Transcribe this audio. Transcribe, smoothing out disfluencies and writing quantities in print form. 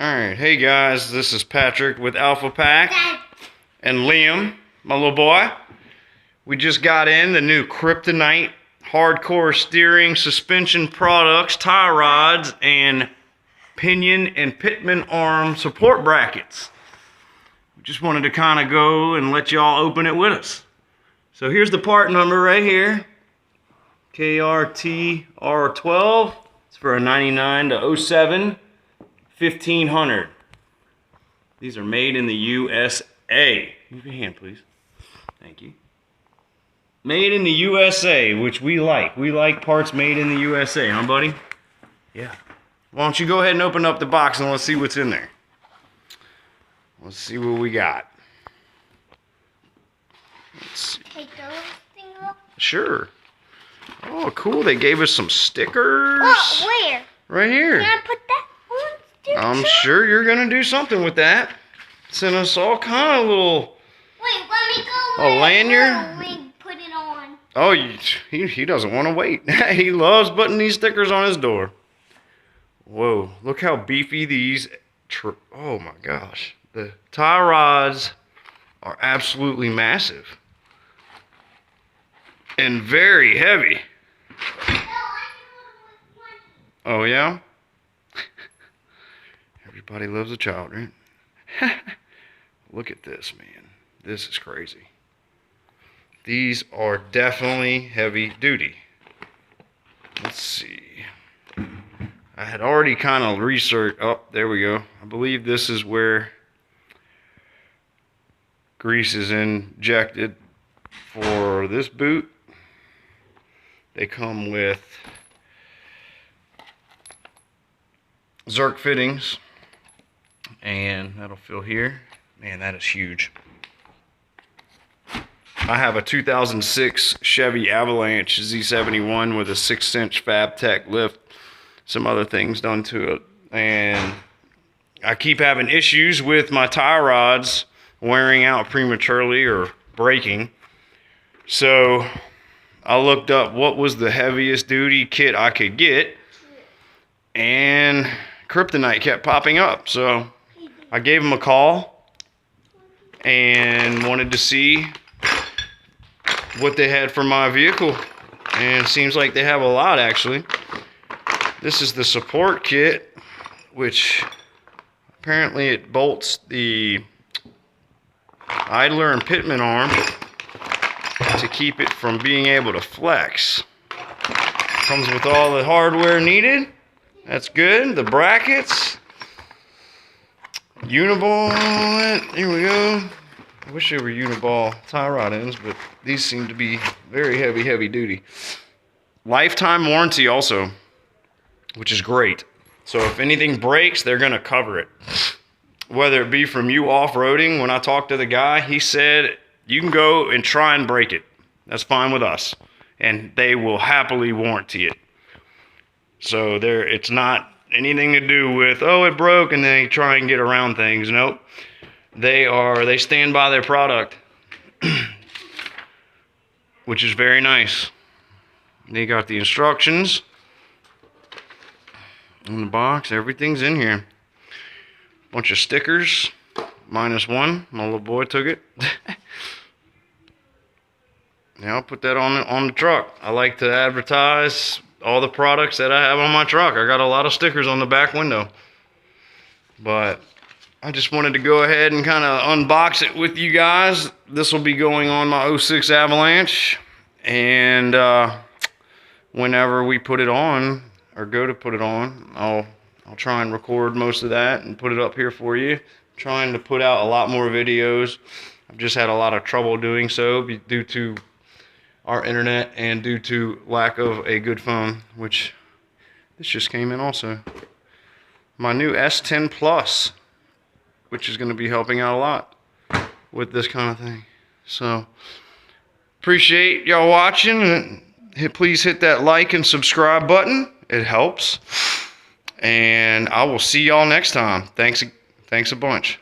Alright, hey guys, this is Patrick with Alpha Pack and Liam, my little boy. We just got in the new Kryptonite hardcore steering suspension products, tie rods, and pinion and pitman arm support brackets. We just wanted to kind of go and let y'all open it with us. So here's the part number right here. KRTR12. It's for a 99 to 07. 1500. These are made in the USA. Move your hand, please. Thank you. Made in the USA, which we like. We like parts made in the USA, huh, buddy? Yeah. Why don't you go ahead and open up the box and let's see what's in there. Let's see what we got. Let's see. Take those thing up? Sure. Oh, cool. They gave us some stickers. Oh, where? Right here. Can I put that on? I'm sure you're gonna do something with that. Send us all kind of little. Wait, let me go. A lanyard? Let me put it on. Oh, he doesn't want to wait. He loves putting these stickers on his door. Whoa! Look how beefy these. Oh my gosh! The tie rods are absolutely massive and very heavy. Oh yeah. Everybody loves a child, right? Look at this, man. This is crazy. These are definitely heavy duty. Let's see. I had already kind of researched. Oh, there we go. I believe this is where grease is injected for this boot. They come with Zerk fittings. And that'll fill here. Man, that is huge. I have a 2006 Chevy Avalanche Z71 with a 6-inch FabTech lift. Some other things done to it. And I keep having issues with my tie rods wearing out prematurely or breaking. So I looked up what was the heaviest duty kit I could get. And Kryptonite kept popping up. So I gave them a call and wanted to see what they had for my vehicle, and it seems like they have a lot actually. This is the support kit, which apparently it bolts the idler and pitman arm to keep it from being able to flex. Comes with all the hardware needed. That's good. The brackets. Uniball, here we go. I wish they were uniball tie rod ends, but these seem to be very heavy duty. Lifetime warranty also, which is great. So if anything breaks, they're gonna cover it. Whether it be from you off-roading, when I talked to the guy, he said, you can go and try and break it. That's fine with us. And they will happily warranty it. So it's not anything to do with, oh, it broke and they try and get around things. Nope. They stand by their product, which is very nice. They got the instructions in the box. Everything's in here. Bunch of stickers. -1. My little boy took it. Now I'll put that on the truck. I like to advertise all the products that I have on my truck. I got a lot of stickers on the back window. But I just wanted to go ahead and kind of unbox it with you guys. This will be going on my 06 Avalanche. And whenever we put it on, or go to put it on, I'll try and record most of that and put it up here for you. I'm trying to put out a lot more videos. I've just had a lot of trouble doing so due to our internet and due to lack of a good phone, which this just came in also. My new S10 Plus, which is going to be helping out a lot with this kind of thing. So appreciate y'all watching. Please hit that like and subscribe button. It helps. And I will see y'all next time. Thanks a bunch.